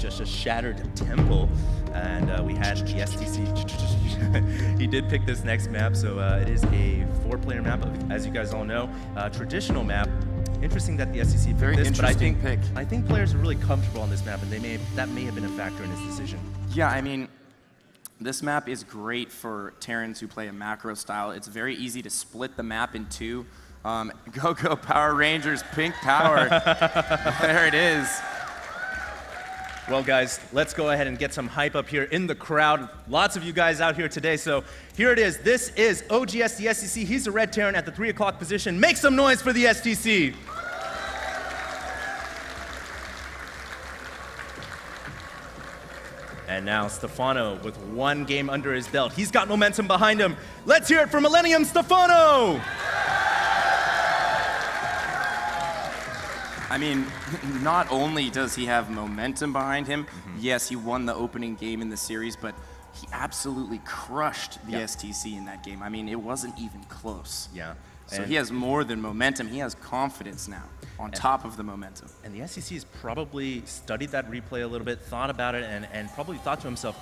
just a shattered temple. And we had the TheStC. He did pick this next map, so it is a 4-player map, as you guys all know. Traditional map. Interesting that the TheStC picked Very this, but pick. I think players are really comfortable on this map, and that may have been a factor in his decision. Yeah, I mean, this map is great for Terrans who play a macro style. It's very easy to split the map in two. Go Power Rangers, pink power. There it is. Well, guys, let's go ahead and get some hype up here in the crowd. Lots of you guys out here today. So here it is. This is OGS TheStC. He's a red Terran at the 3 o'clock position. Make some noise for the TheStC. And now Stephano with 1 game under his belt. He's got momentum behind him. Let's hear it for Millennium Stephano. I mean, not only does he have momentum behind him, yes, he won the opening game in the series, but he absolutely crushed the TheStC in that game. I mean, it wasn't even close. Yeah. So he has more than momentum. He has confidence now on top of the momentum. And the TheStC has probably studied that replay a little bit, thought about it, and probably thought to himself,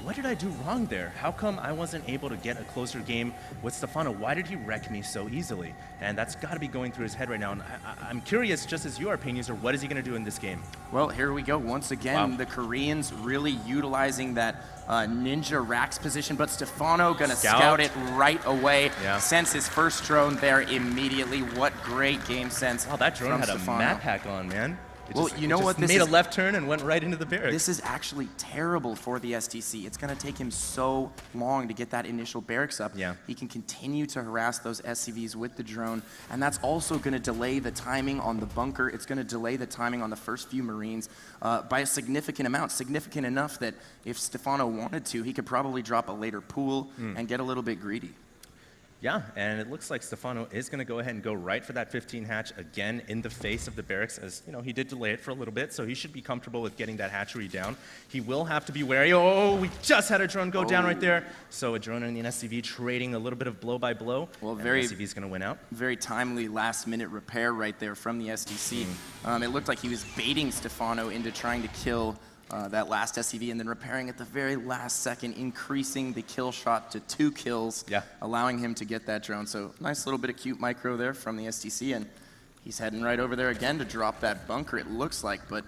what did I do wrong there? How come I wasn't able to get a closer game with Stephano? Why did he wreck me so easily? And that's got to be going through his head right now. And I'm curious, just as you are, Pain User, what is he going to do in this game? Well, here we go. Once again, the Koreans really utilizing that ninja Rax position, but Stephano going to scout it right away. Yeah. Sends his first drone there immediately. What great game sense. Wow, that drone had Stephano. a map hack on, man. Well, you know what? This made a left turn and went right into the barracks. This is actually terrible for the TheStC. It's going to take him so long to get that initial barracks up. Yeah. He can continue to harass those SCVs with the drone, and that's also going to delay the timing on the bunker. It's going to delay the timing on the first few Marines by a significant amount, significant enough that if Stephano wanted to, he could probably drop a later pool and get a little bit greedy. Yeah, and it looks like Stephano is going to go ahead and go right for that 15 hatch again in the face of the barracks, as you know, he did delay it for a little bit, so he should be comfortable with getting that hatchery down. He will have to be wary. Oh, we just had a drone go down right there. So a drone and the SCV trading a little bit of blow by blow. Well, the SCV is going to win out. Very timely last-minute repair right there from the TheStC. It looked like he was baiting Stephano into trying to kill that last SCV and then repairing at the very last second, increasing the kill shot to 2 kills, allowing him to get that drone. So nice little bit of cute micro there from the TheStC, and he's heading right over there again to drop that bunker, it looks like, but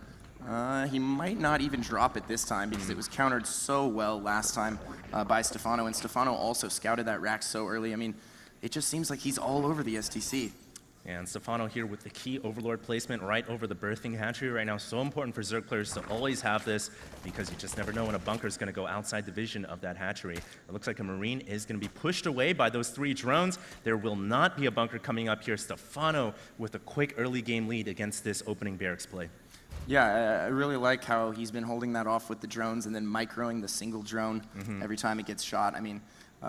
he might not even drop it this time because it was countered so well last time by Stephano, and Stephano also scouted that rack so early. I mean, it just seems like he's all over the TheStC. And Stephano here with the key Overlord placement right over the birthing hatchery right now. So important for Zerg players to always have this because you just never know when a bunker is going to go outside the vision of that hatchery. It looks like a Marine is going to be pushed away by those 3 drones. There will not be a bunker coming up here. Stephano with a quick early game lead against this opening barracks play. Yeah, I really like how he's been holding that off with the drones and then microing the single drone every time it gets shot. I mean,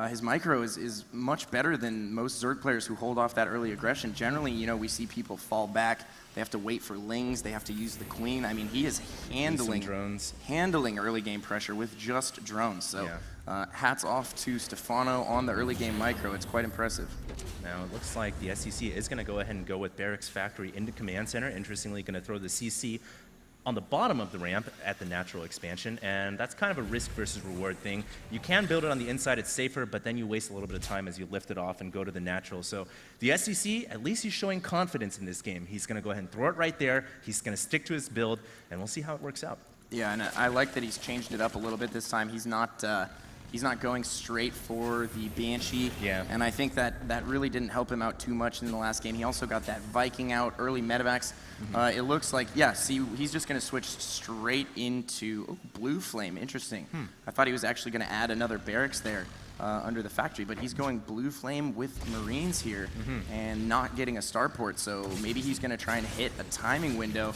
his micro is much better than most Zerg players who hold off that early aggression. Generally, you know, we see people fall back. They have to wait for lings. They have to use the queen. I mean, he is handling early game pressure with just drones. So hats off to Stephano on the early game micro. It's quite impressive. Now, it looks like the TheStC is going to go ahead and go with Barracks Factory into Command Center. Interestingly, going to throw the CC on the bottom of the ramp at the natural expansion, and that's kind of a risk versus reward thing. You can build it on the inside, it's safer, but then you waste a little bit of time as you lift it off and go to the natural. So the TheStC, at least he's showing confidence in this game. He's going to go ahead and throw it right there. He's going to stick to his build, and we'll see how it works out. Yeah, and I like that he's changed it up a little bit this time. He's not going straight for the Banshee. Yeah. And I think that really didn't help him out too much in the last game. He also got that Viking out, early medevacs. It looks like, see, he's just going to switch straight into Blue Flame. Interesting. I thought he was actually going to add another barracks there under the factory, but he's going Blue Flame with Marines here and not getting a starport. So maybe he's going to try and hit a timing window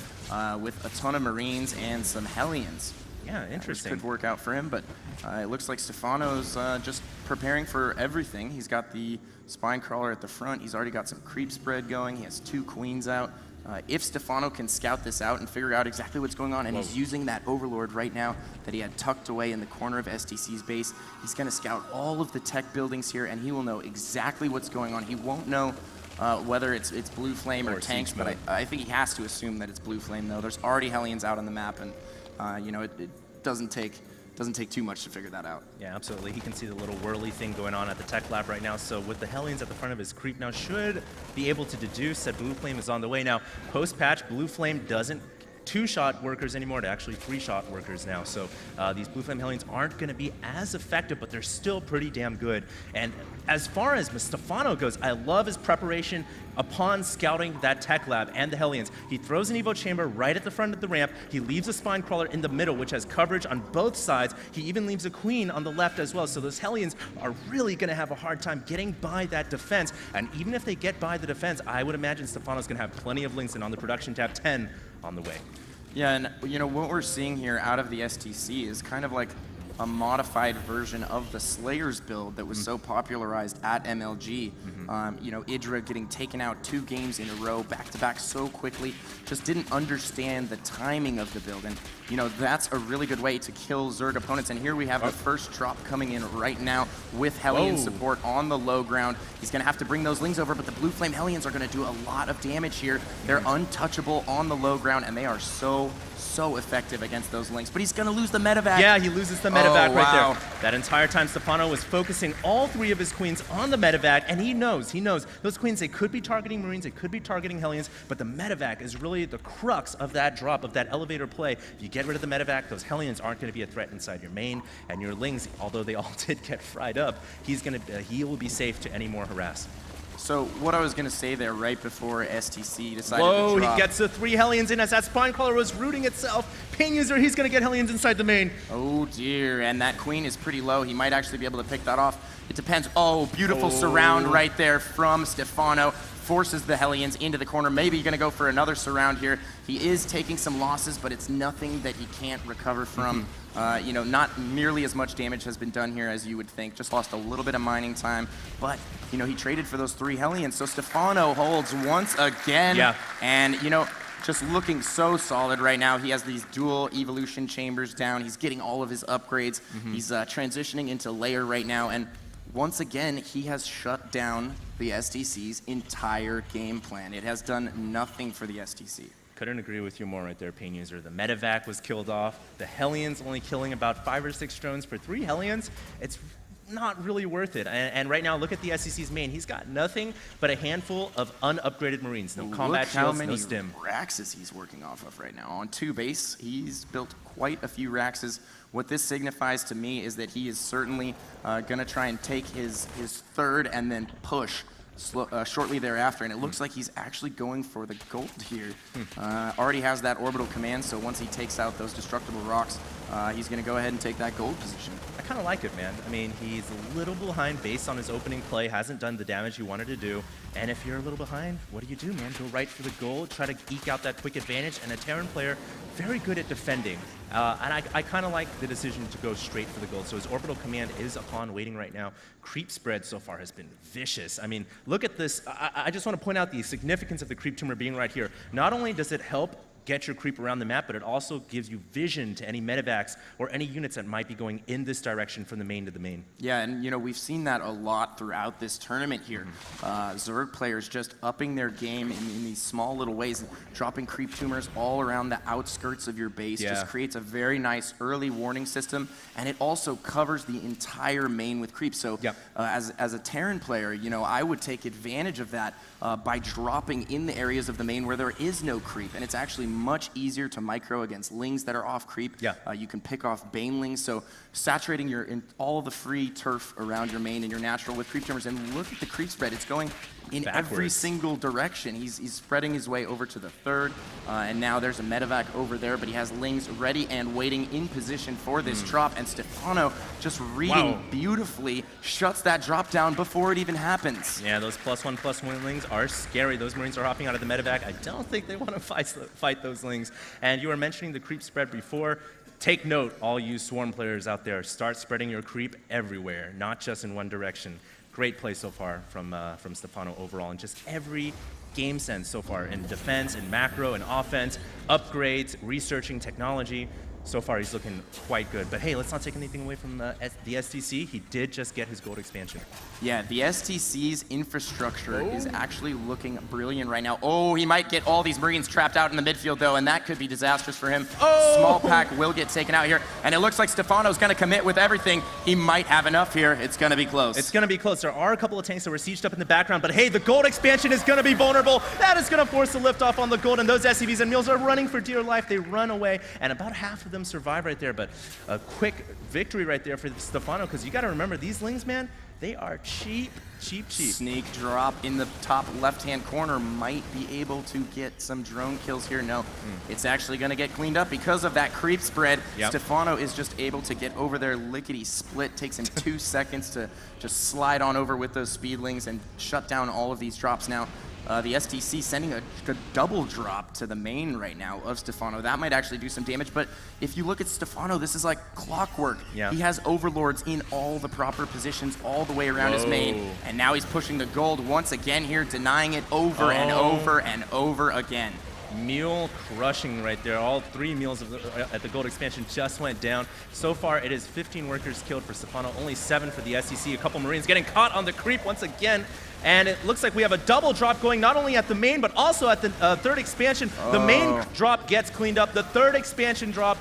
with a ton of Marines and some Hellions. Yeah, interesting. Which could work out for him, but it looks like Stephano's just preparing for everything. He's got the spine crawler at the front. He's already got some creep spread going. He has 2 queens out. If Stephano can scout this out and figure out exactly what's going on, and he's using that Overlord right now that he had tucked away in the corner of TheStC's base, he's going to scout all of the tech buildings here, and he will know exactly what's going on. He won't know whether it's Blue Flame or tanks, but I think he has to assume that it's Blue Flame, though. There's already Hellions out on the map, and you know, it doesn't take too much to figure that out. Yeah, absolutely. He can see the little whirly thing going on at the tech lab right now. So with the Hellions at the front of his creep now, should be able to deduce that Blue Flame is on the way. Now, post-patch, Blue Flame doesn't two-shot workers anymore to actually three-shot workers now. So these Blue Flame Hellions aren't going to be as effective, but they're still pretty damn good. And as far as Stephano goes, I love his preparation upon scouting that tech lab and the Hellions. He throws an Evo chamber right at the front of the ramp. He leaves a spine crawler in the middle, which has coverage on both sides. He even leaves a queen on the left as well. So those Hellions are really going to have a hard time getting by that defense. And even if they get by the defense, I would imagine Stephano's going to have plenty of links, and on the production tab, 10 on the way. Yeah, and you know what we're seeing here out of the STC is kind of like a modified version of the Slayers build that was so popularized at MLG. You know, Idra getting taken out 2 games in a row, back-to-back so quickly, just didn't understand the timing of the build. And, you know, that's a really good way to kill Zerg opponents. And here we have the first drop coming in right now with Hellion support on the low ground. He's going to have to bring those Lings over, but the Blue Flame Hellions are going to do a lot of damage here. They're untouchable on the low ground, and they are so effective against those Lings. But he's going to lose the medevac. Yeah, he loses the medevac right there. That entire time, Stephano was focusing all 3 of his queens on the medevac, and he knows those queens, they could be targeting Marines, they could be targeting Hellions, but the medevac is really the crux of that drop, of that elevator play. If you get rid of the medevac, those Hellions aren't going to be a threat inside your main, and your Lings, although they all did get fried up, he will be safe to any more harass. So what I was going to say there right before STC decided Whoa, to drop. He gets the 3 Hellions in as that spine crawler was rooting itself. Pain user, he's going to get Hellions inside the main. Oh dear, and that queen is pretty low. He might actually be able to pick that off. It depends. Oh, beautiful surround right there from Stephano. Forces the Hellions into the corner. Maybe going to go for another surround here. He is taking some losses, but it's nothing that he can't recover from. You know, not nearly as much damage has been done here as you would think. Just lost a little bit of mining time, but you know, he traded for those 3 Hellions. So Stephano holds once again. Yeah. And you know, just looking so solid right now. He has these dual evolution chambers down. He's getting all of his upgrades. He's transitioning into layer right now, and once again, he has shut down the STC's entire game plan. It has done nothing for the STC. Couldn't agree with you more right there, Pain User. The medevac was killed off. The Hellions only killing about 5 or 6 drones for 3 Hellions. It's not really worth it. And right now, look at the SEC's main. He's got nothing but a handful of unupgraded Marines. No combat shields, no stim. Look how many Raxes he's working off of right now. On 2 base, he's built quite a few Raxes. What this signifies to me is that he is certainly going to try and take his 3rd and then push shortly thereafter, and it looks like he's actually going for the gold here. Already has that orbital command, so once he takes out those destructible rocks, he's going to go ahead and take that gold position. I kind of like it, man. I mean, he's a little behind based on his opening play, hasn't done the damage he wanted to do, and if you're a little behind, what do, man? Go right for the gold, try to eke out that quick advantage, and a Terran player, very good at defending. And I kind of like the decision to go straight for the gold. So his orbital command is upon waiting right now. Creep spread so far has been vicious. I mean, look at this. I just want to point out the significance of the creep tumor being right here. Not only does it help get your creep around the map, but it also gives you vision to any medevacs or any units that might be going in this direction from the main to the main. Yeah, and you know, we've seen that a lot throughout this tournament here. Zerg players just upping their game in these small little ways, dropping creep tumors all around the outskirts of your base. Just creates a very nice early warning system, and it also covers the entire main with creep. So as a Terran player, you know, I would take advantage of that by dropping in the areas of the main where there is no creep, and it's actually much easier to micro against Lings that are off creep. You can pick off Banelings, so saturating all of the free turf around your main and your natural with creep tumors, and look at the creep spread. It's going in every single direction. He's spreading his way over to the 3rd, and now there's a medevac over there, but he has Lings ready and waiting in position for this drop, and Stephano just reading beautifully, shuts that drop down before it even happens. Yeah, those +1/+1 Lings are scary. Those Marines are hopping out of the medevac. I don't think they want to fight those Lings. And you were mentioning the creep spread before. Take note, all you Swarm players out there, start spreading your creep everywhere, not just in one direction. Great play so far from Stephano overall, and just every game sense so far in defense, in macro, in offense, upgrades, researching technology. So far, he's looking quite good. But hey, let's not take anything away from the STC. He did just get his gold expansion. Yeah, the STC's infrastructure is actually looking brilliant right now. Oh, he might get all these Marines trapped out in the midfield, though, and that could be disastrous for him. Oh! Small pack will get taken out here, and it looks like Stephano's going to commit with everything. He might have enough here. It's going to be close. It's going to be close. There are a couple of tanks that were sieged up in the background, but hey, the gold expansion is going to be vulnerable. That is going to force the lift off on the gold, and those SCVs and mules are running for dear life. They run away, and about half of them survive right there, but a quick victory right there for Stephano, because you got to remember, these Lings, man, they are cheap. Sneak drop in the top left-hand corner might be able to get some drone kills here. No, it's actually going to get cleaned up because of that creep spread. Yep. Stephano is just able to get over there lickety-split. Takes him 2 seconds to just slide on over with those speedlings and shut down all of these drops now. The STC sending a double drop to the main right now of Stephano. That might actually do some damage, but if you look at Stephano, this is like clockwork. Yeah. He has overlords in all the proper positions all the way around his main, and now he's pushing the gold once again here, denying it over and over and over again. Mule crushing right there. All 3 mules at the gold expansion just went down. So far, it is 15 workers killed for Stephano, only 7 for the STC. A couple Marines getting caught on the creep once again. And it looks like we have a double drop going not only at the main, but also at the third expansion. The main drop gets cleaned up. The third expansion drop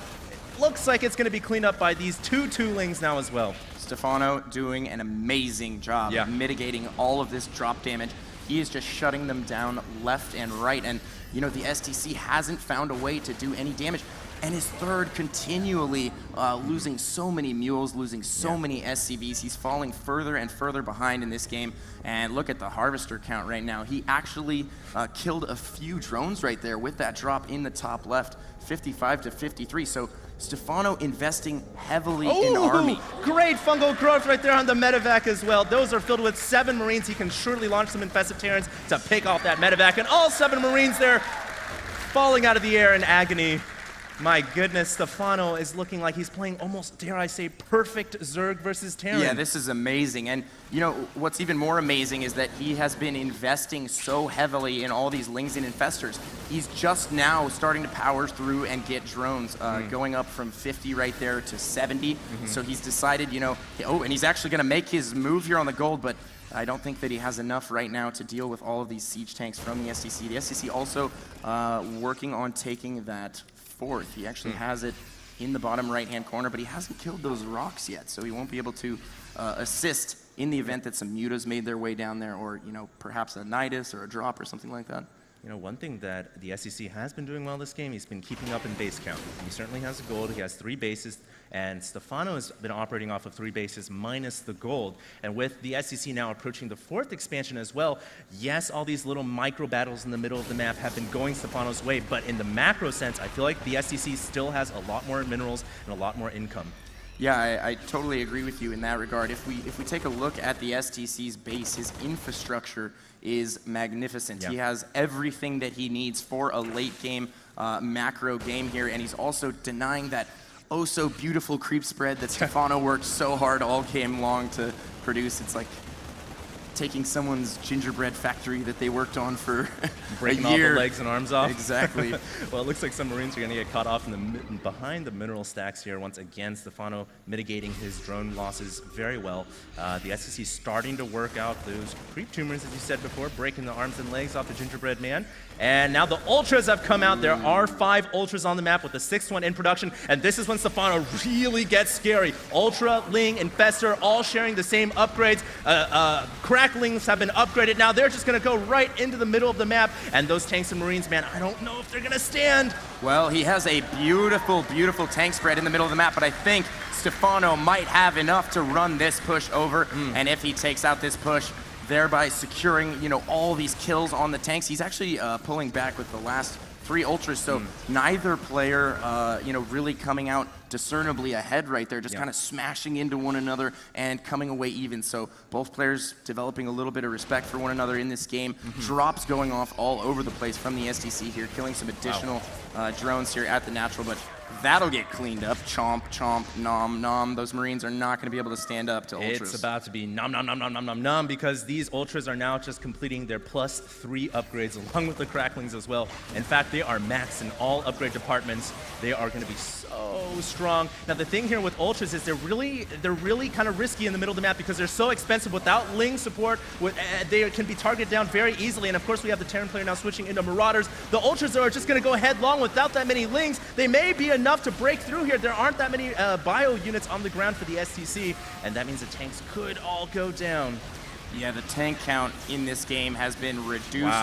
looks like it's going to be cleaned up by these 2 Lings now as well. Stephano doing an amazing job of mitigating all of this drop damage. He is just shutting them down left and right. And, you know, the STC hasn't found a way to do any damage. And his third continually losing so many mules, losing so many SCVs. He's falling further and further behind in this game. And look at the harvester count right now. He actually killed a few drones right there with that drop in the top left, 55 to 53. So Stephano investing heavily in army. Great fungal growth right there on the medevac as well. Those are filled with 7 Marines. He can surely launch some infested Terrans to pick off that medevac. And all 7 Marines there falling out of the air in agony. My goodness, Stephano is looking like he's playing almost, dare I say, perfect Zerg versus Terran. Yeah, this is amazing. And, you know, what's even more amazing is that he has been investing so heavily in all these Lings and Infestors. He's just now starting to power through and get drones, going up from 50 right there to 70. So he's decided, you know, and he's actually going to make his move here on the gold, but I don't think that he has enough right now to deal with all of these siege tanks from the STC. The STC also working on taking that 4th. He actually has it in the bottom right-hand corner, but he hasn't killed those rocks yet, so he won't be able to assist in the event that some mutas made their way down there, or, you know, perhaps a Nidus or a drop or something like that. You know, one thing that the SEC has been doing well this game, he's been keeping up in base count. He certainly has the gold, he has 3 bases, and Stephano has been operating off of 3 bases minus the gold. And with the SEC now approaching the 4th expansion as well, yes, all these little micro battles in the middle of the map have been going Stephano's way, but in the macro sense, I feel like the SEC still has a lot more minerals and a lot more income. Yeah, I totally agree with you in that regard. If we take a look at the STC's base, his infrastructure is magnificent. Yeah. He has everything that he needs for a late game macro game here, and he's also denying that oh so beautiful creep spread that Stephano worked so hard all game long to produce. It's like taking someone's gingerbread factory that they worked on for breaking a year. all the legs and arms off. Exactly. Well, it looks like some Marines are going to get caught off in the behind the mineral stacks here. Once again, Stephano mitigating his drone losses very well. The SEC starting to work out those creep tumors, as you said before, breaking the arms and legs off the gingerbread man. And now the Ultras have come out. There are 5 Ultras on the map with the 6th one in production. And this is when Stephano really gets scary. Ultra, Ling, Infestor, all sharing the same upgrades. Cracklings have been upgraded. Now they're just going to go right into the middle of the map. And those tanks and Marines, man, I don't know if they're going to stand. Well, he has a beautiful, beautiful tank spread in the middle of the map, but I think Stephano might have enough to run this push over. And if he takes out this push, thereby securing, you know, all these kills on the tanks. He's actually pulling back with the last 3 Ultras, so neither player, you know, really coming out discernibly ahead right there, just kind of smashing into one another and coming away even. So both players developing a little bit of respect for one another in this game. Drops going off all over the place from the STC here, killing some additional drones here at the natural, but That'll get cleaned up. Chomp, chomp, nom, nom. Those Marines are not going to be able to stand up to Ultras. It's about to be nom, nom, nom, nom, nom, nom, nom, because these Ultras are now just completing their +3 upgrades along with the Cracklings as well. In fact, they are maxed in all upgrade departments. They are going to be so strong. Now, the thing here with Ultras is they're really kind of risky in the middle of the map because they're so expensive. Without Ling support, they can be targeted down very easily. And of course, we have the Terran player now switching into Marauders. The Ultras are just going to go headlong without that many Lings. They may be enough to break through here. There aren't that many bio units on the ground for the STC, and that means the tanks could all go down. Yeah, the tank count in this game has been reduced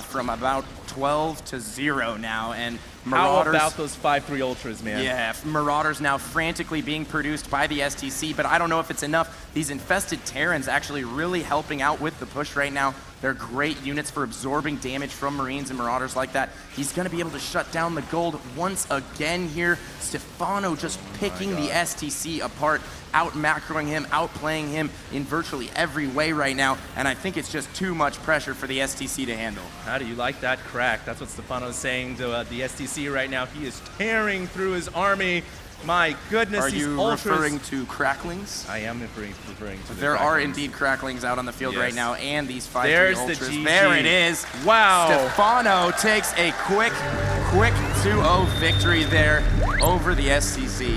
from about 12 to 0 now, and Marauders... How about those 5-3 Ultras, man? Yeah, Marauders now frantically being produced by the STC, but I don't know if it's enough. These infested Terrans actually really helping out with the push right now. They're great units for absorbing damage from Marines and Marauders like that. He's going to be able to shut down the gold once again here. Stephano just picking the STC apart, out-macroing him, outplaying him in virtually every way right now, and I think it's just too much pressure for the STC to handle. How do you like that crack? That's what Stephano's saying to the STC right now. He is tearing through his army. My goodness, Are these you Ultras... referring to Cracklings? I am referring to There are indeed Cracklings out on the field right now, and these 5-3 There's Ultras. the GG. There it is. Wow. Stephano takes a quick 2-0 victory there over the STC.